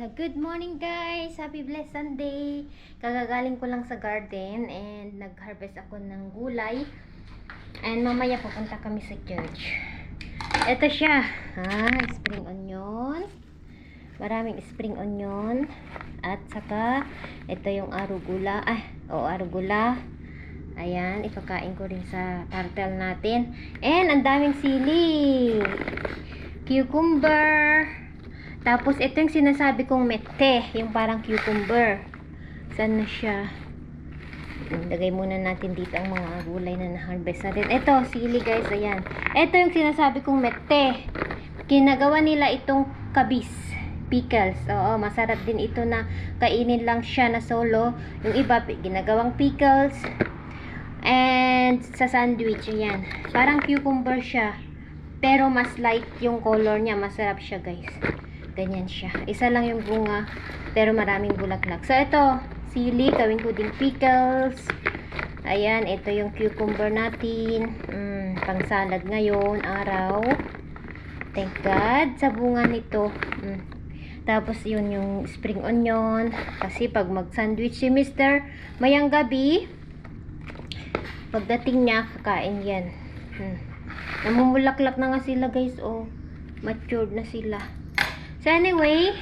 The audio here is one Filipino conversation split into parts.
Good morning guys! Happy blessed Sunday! Kagagaling ko lang sa garden and nag-harvest ako ng gulay. And mamaya pupunta kami sa church. Ito siya. Spring onion. Maraming spring onion. At saka, ito yung arugula. Arugula. Ayan, ipakain ko rin sa turtle natin. And ang daming sili. Cucumber. Tapos, ito yung sinasabi kong mete. Yung parang cucumber. Saan na siya? Lagay muna natin dito ang mga gulay na na-harvest natin. Ito, sili guys. Ayan. Ito yung sinasabi kong mete. Kinagawa nila itong kabis. Pickles. Oo, masarap din ito na kainin lang siya na solo. Yung iba, ginagawang pickles. And sa sandwich. Ayan. Parang cucumber siya. Pero mas light yung color niya. Masarap siya guys. Ganyan siya. Isa lang yung bunga, pero maraming bulaklak. So, ito, sili, gawin ko ding pickles. Ayan, ito yung cucumber natin. Pang salad ngayon, araw. Thank God sa bunga nito. Tapos, yun yung spring onion. Kasi pag mag-sandwich si Mr. mayang gabi, pagdating niya, kakain yan. Namumulaklak na nga sila guys, matured na sila. So anyway,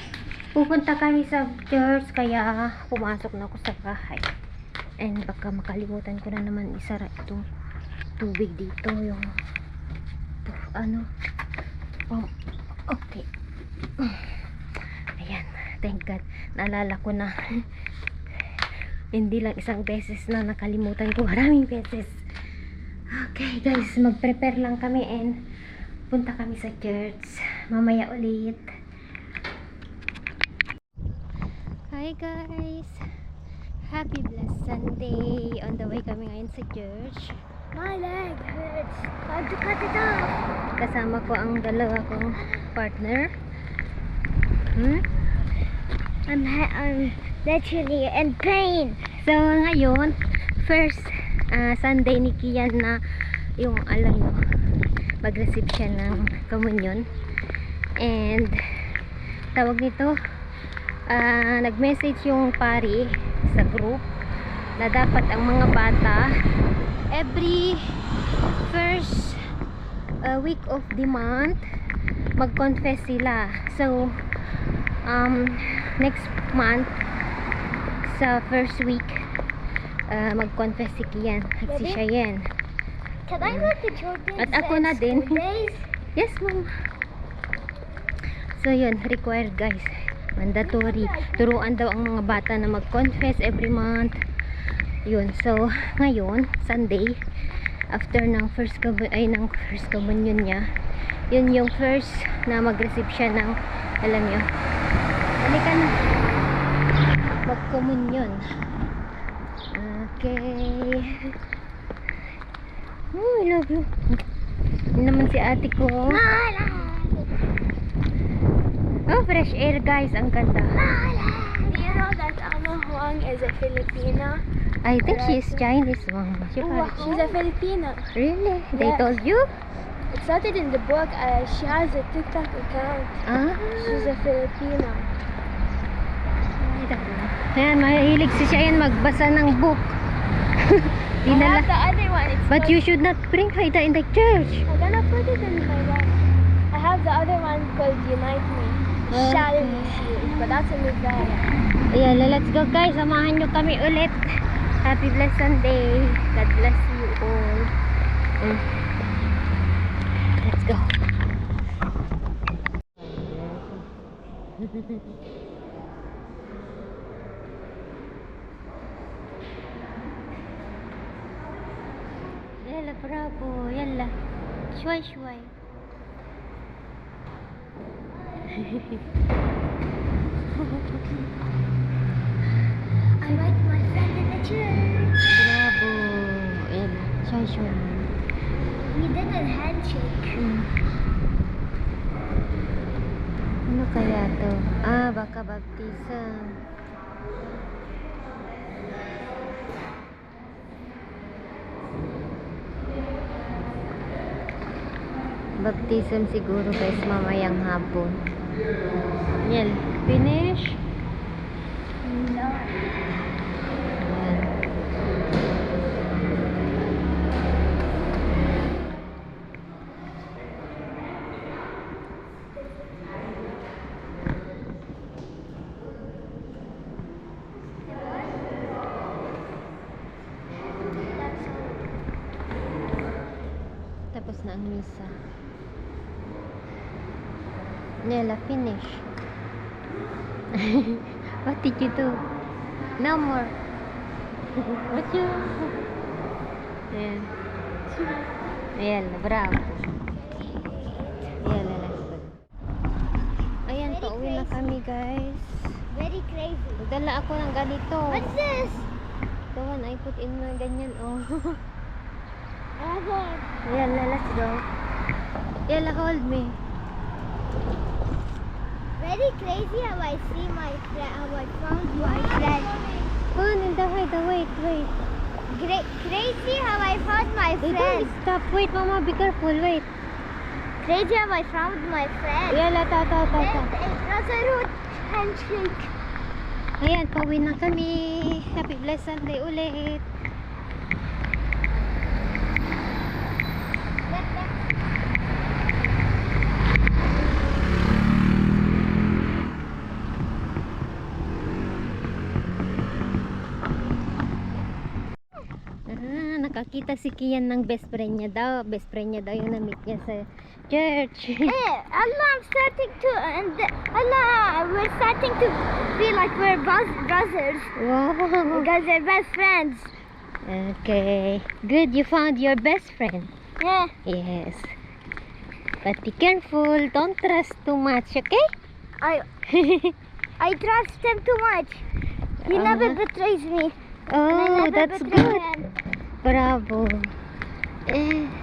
pupunta kami sa church, kaya pumasok na ako sa bahay. And baka makalimutan ko na naman isara itong tubig dito, yung okay. Ayan, thank God, naalala ko na. Hindi lang isang beses na nakalimutan ko, maraming beses. Okay guys, mag-prepare lang kami and punta kami sa church mamaya ulit. Hi guys! Happy blessed Sunday! On the way kami ngayon sa church. My leg hurts. Time to cut it off. Kasama ko ang dalawa kong partner. I'm literally in pain. So ngayon, first Sunday ni Kian na yung mag-receive siya ng komunyon. And tawag nito, nag-message yung pari sa group na dapat ang mga bata every first week of the month mag-confess sila. So next month sa first week mag-confess si Kian at si Cheyenne. Can I let the children at ako na din. Yes ma'am. So yun, required guys, mandatory. Turuan daw ang mga bata na mag-confess every month. Yun, so ngayon Sunday, after ng first communion niya, yun yung first na mag-receive siya ng, alam nyo, halika na, mag-communion. Okay. I love you. Yun naman si ate ko. Fresh air guys, ang ganda. Do you know that Ana Huang is a Filipina? I think she's Chinese, mom. She's a Filipina. Really? They told you? It started in the book. She has a TikTok account. She's a Filipina. Ayan, mahilig si Cheyenne magbasa ng book. I have the other one. But you should not bring Haida in the church. I'm gonna put it in my bag. I have the other one called Unite Me. Shadow Me series, but that's a new guy. Ayan, let's go guys. Samahan nyo kami ulit. Happy blessed Sunday. God bless you all. Let's go. Yalla, bravo. Yalla. Shway, shway. I like my friend in the church. Bravo. Yalla. Shway, shway. We did a handshake. Ano kaya to? Baka baptism. Baptism siguro guys mamayang hapon. Yan. finish? No. Tapos na ang misa. Nela, finish. What did you do? No more. What you? Ayan. Ayan, bravo. Ayan, last one. Ayan, Very pauwi na crazy. kami, guys. Very crazy. Nagdala ako ng ganito. What's this? The one I put in na ganyan, oh. Oh, Ayan, let's go. Yala, hold me. very crazy how I see my friend, how I found my friend. Oh, Nanda, wait. Crazy how I found my Don't friend. stop. Wait, Mama, be careful. Wait. Crazy how I found my friend. Yala, ta. And brotherhood handshake. Ayan, pauwi na kami. Happy blessed Sunday ulit. Nakakita si Kian ng best friend niya daw. Best friend niya daw yung na-meet niya sa church. Allah, I'm starting to, and Allah, we're starting to feel like we're brothers. Wow. Because we're best friends. Okay. Good, you found your best friend. Yeah. Yes. But be careful. Don't trust too much, okay? I trust him too much. He never betrays me. And I Oh, never that's betray good. him. Bravo.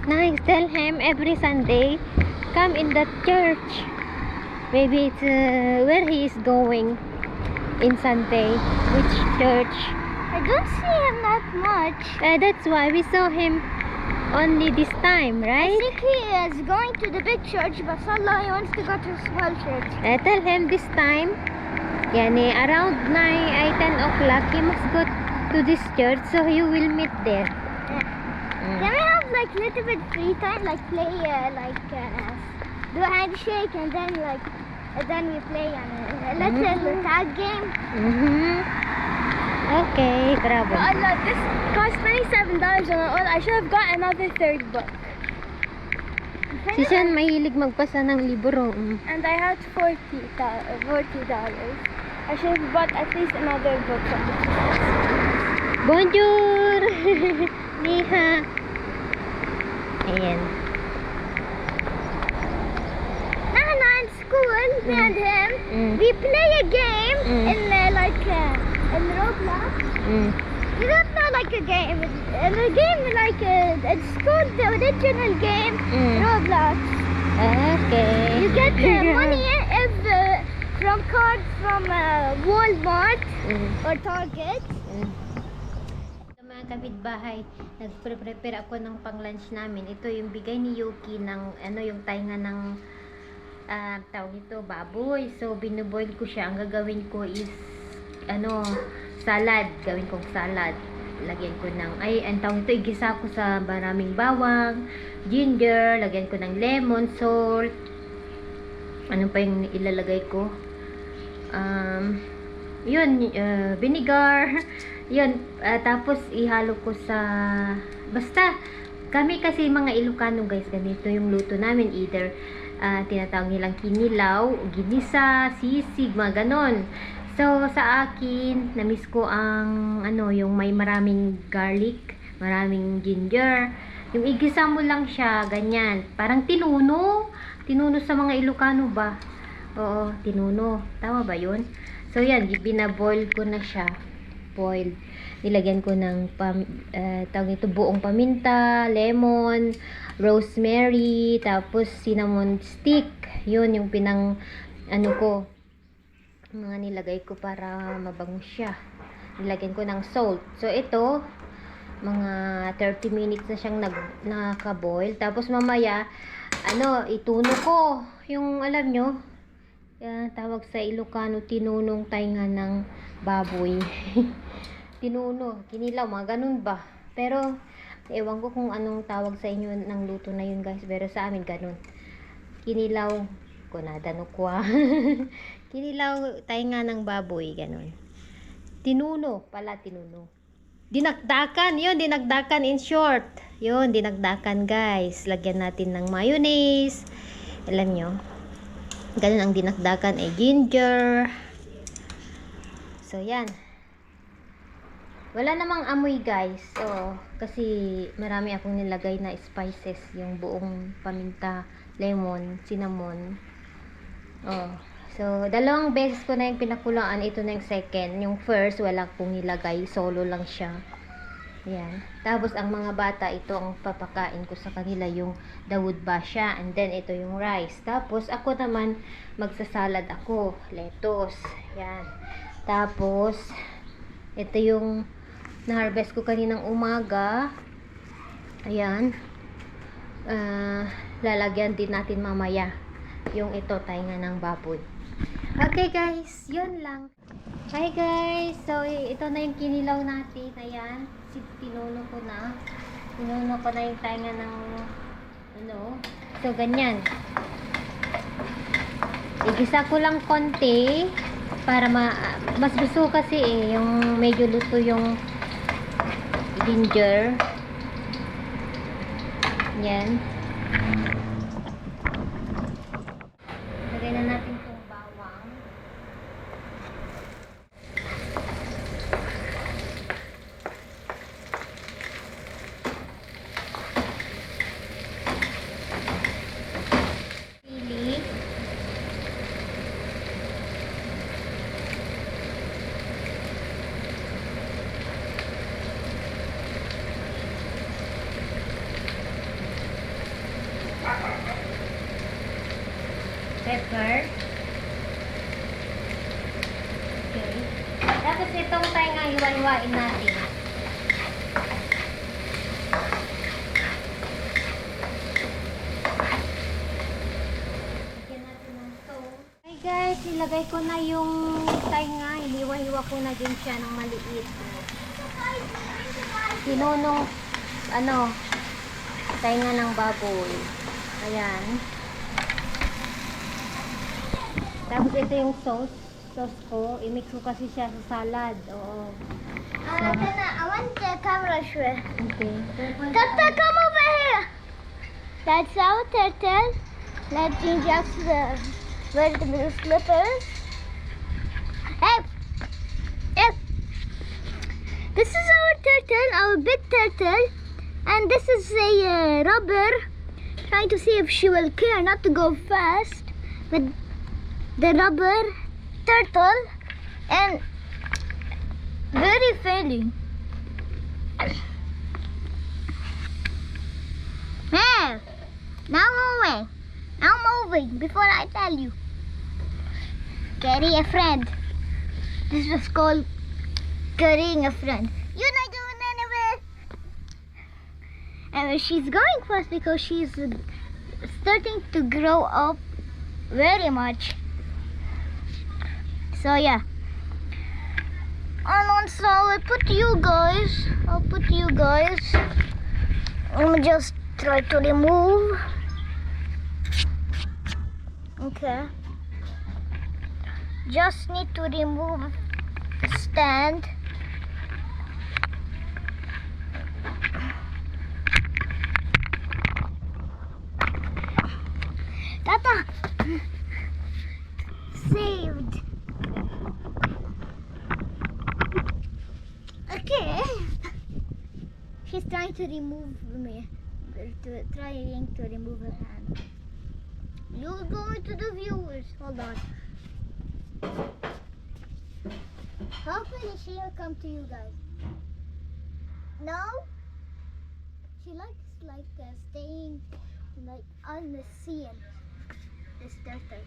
Nice. Tell him every Sunday, come in the church. Maybe it's where he is going in Sunday. Which church? I don't see him that much. That's why we saw him only this time, I right? think he is going to the big church, but Salah, he wants to go to a small church. Tell him this time, yani around 9, 10 o'clock, he must go to this church, so you will meet there. Can we have like little bit free time, like play, do a handshake, and then we play a little tag game? Okay, bravo. Allah, this cost $27 on all. I should have got another third book. Si Sean mahilig magbasa ng libro. And I had $40. I should have bought at least another book. Bonjour! Niha! Ayan. Nana in school, me and him, we play a game in in Roblox. You don't know like a game. The game it's called the original game Roblox. Okay. You get money if from cards from Walmart or Target. Sa mga kapitbahay, nagpre-prepare ako ng pang-lunch namin. Ito yung bigay ni Yuki ng yung tainga ng tawag ito, baboy. So, binuboil ko siya. Ang gagawin ko is salad. Gawin kong salad. Lagyan ko ng, ang tawag ito, igisa ko sa maraming bawang, ginger, lagyan ko ng lemon, salt. Ano pa yung ilalagay ko? Vinegar. Yun, tapos ihalo ko sa, basta, kami kasi mga Ilocano guys, ganito yung luto namin, either tinatawag nilang kinilaw, ginisa, sisig, mga ganon. So, sa akin, namiss ko ang, yung may maraming garlic, maraming ginger. Yung igisa mo lang siya, ganyan. Parang tinuno. Tinuno sa mga Ilocano ba? Oo, tinuno. Tama ba yun? So, yan, binaboil ko na siya. Boiled. Nilagyan ko ng tawag nito, buong paminta, lemon, rosemary, tapos cinnamon stick. Yun, yung ko, mga nilagay ko para mabango siya. Nilagyan ko ng salt. So, ito, mga 30 minutes na siyang nakaboil. Tapos, mamaya, ituno ko. Yung, alam nyo, Yan, tawag sa Ilocano, tinunong tainga ng baboy. Tinuno, kinilaw, mga ganun ba? Pero, ewan ko kung anong tawag sa inyo ng luto na yun guys. Pero sa amin ganun. Kinilaw, kunadanukwa. Kinilaw, tainga ng baboy, ganun. Tinuno, pala tinuno. Dinakdakan, yun, dinakdakan in short. Yun, dinakdakan guys. Lagyan natin ng mayonnaise. Alam nyo, ganun ang dinakdakan ay ginger. So, yan. Wala namang amoy guys. So, kasi marami akong nilagay na spices. Yung buong paminta, lemon, cinnamon. Oh. So, dalawang beses ko na yung pinakulaan. Ito na yung second. Yung first, wala kong nilagay. Solo lang siya. Yan. Tapos, ang mga bata, ito ang papakain ko sa kanila. Yung Dawood Basha. And then, ito yung rice. Tapos, ako naman, magsasalad ako. Lettuce. Yan. Tapos, ito yung na-harvest ko kaninang umaga. Ayan. Lalagyan din natin mamaya. Yung ito, tainga ng baboy. Okay guys, yun lang. Hi guys, so ito na yung kinilaw natin. Ayan, tinuno ko na. Tinuno ko na yung tainga ng ano. So ganyan. Igisa ko lang konti para mas gusto kasi yung medyo luto yung ginger. Yan. Lagay na natin itong bawang. Sili. Pepper. Okay. Tapos itong tayo nga hiwa-hiwain natin. Lagyan natin ng salt. Okay guys, ilagay ko na yung tayo nga. Hiwa-hiwa ko na din siya ng maliit. Tinunong tayo nga ng baboy. Ayan. Tapos ito yung sauce ko. I-mix ko kasi siya sa salad. Oo. I want the camera shrimp. Okay. Turtle, come over here. That's our turtle. Let's inject where the little slippers. Hey! Hey! This is our turtle, our big turtle. And this is a rubber. Trying to see if she will care not to go fast. But the rubber turtle and very friendly. Hey, now moving. Now moving before I tell you. Carry a friend. This was called carrying a friend. You're not going anywhere. And she's going fast because she's starting to grow up very much. So yeah. And also I'll put you guys. Let me just try to remove. Okay. Just need to remove the stand. Tata! Saved. Okay. She's trying to remove me. Trying to remove her hand. You're going to the viewers. Hold on. Hopefully she'll come to you guys. No? She likes staying on the scene. This turtle.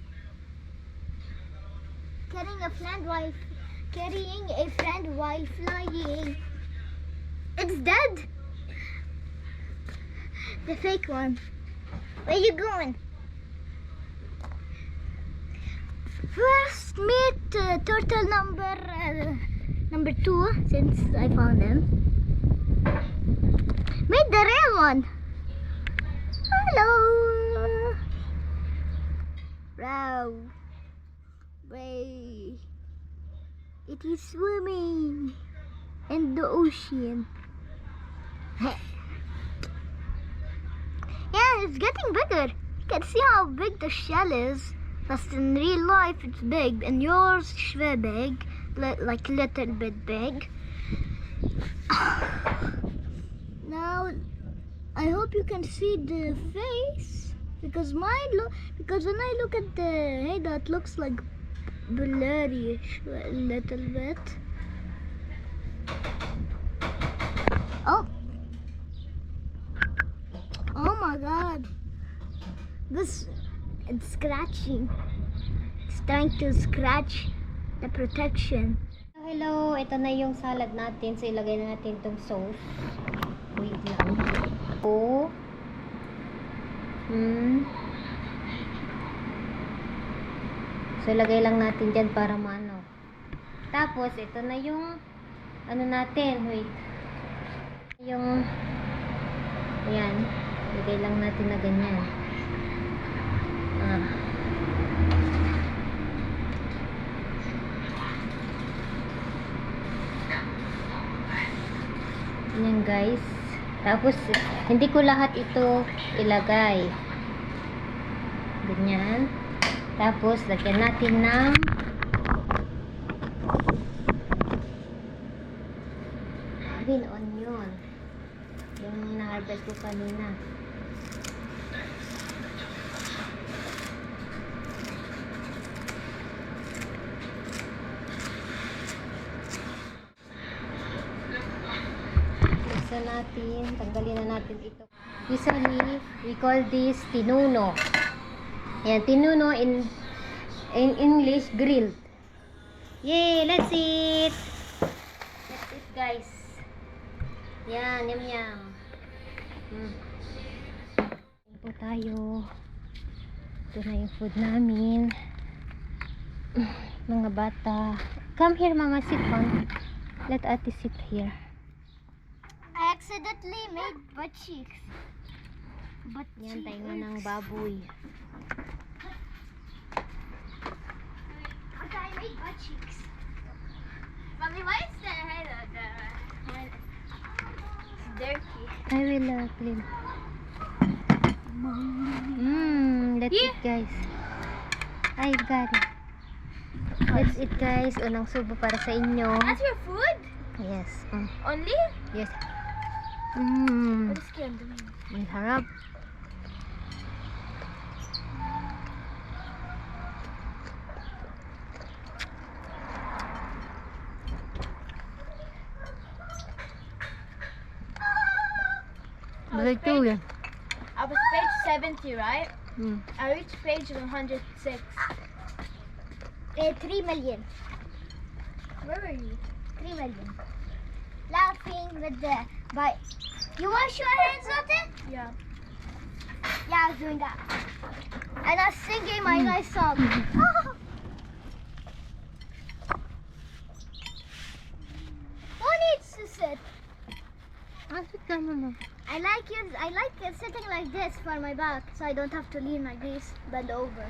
Carrying a friend while flying. It's dead. The fake one. Where you going? first meet turtle number 2 since I found him. Meet the real one. Hello. Wow. Way. It is swimming in the ocean. Yeah, it's getting bigger. You can see how big the shell is. But in real life, it's big, and yours is very big, like little bit big. Now, I hope you can see the face, because because when I look at the head, that looks like blurry-ish a little bit. Oh my God! It's scratching. It's trying to scratch the protection. Hello, ito na yung salad natin. So, ilagay na natin itong sauce. Wait lang. Oh. So, ilagay lang natin dyan para maano. Tapos, ito na yung ano natin. Wait. Yung ayan. Ilagay lang natin na ganyan. Yan guys. Tapos hindi ko lahat ito ilagay. Ganyan. Tapos lagyan natin ng green onion. Yung na-harvest ko kanina. Natin, tanggalin na natin ito. Usually, we call this tinuno. Ayan, tinuno in English, grilled. Yay, let's eat! Let's eat, guys. Yan, yum yum. Ito tayo. Ito na yung food namin. Mga bata. Come here, mama, sit on. Let ate sit here. I accidentally made butt cheeks. Yan, tainga ng baboy. Okay, I made butt cheeks. Mommy, why is the head of the head? It's dirty. I will clean. Let's eat, guys. I got it. Let's eat, guys. Unang subo para sa inyo. That's your food? Yes. Only? Yes. What is Kim doing? Ang harap. I was page 70, right? Mm. I reached page 106. 3 million. Where were you? 3 million. Laughing with the bite. You wash your hands at it? Yeah. Yeah, I was doing that. And I was singing my nice song. Who needs to sit? I like it sitting like this for my back, so I don't have to lean like this, bend over.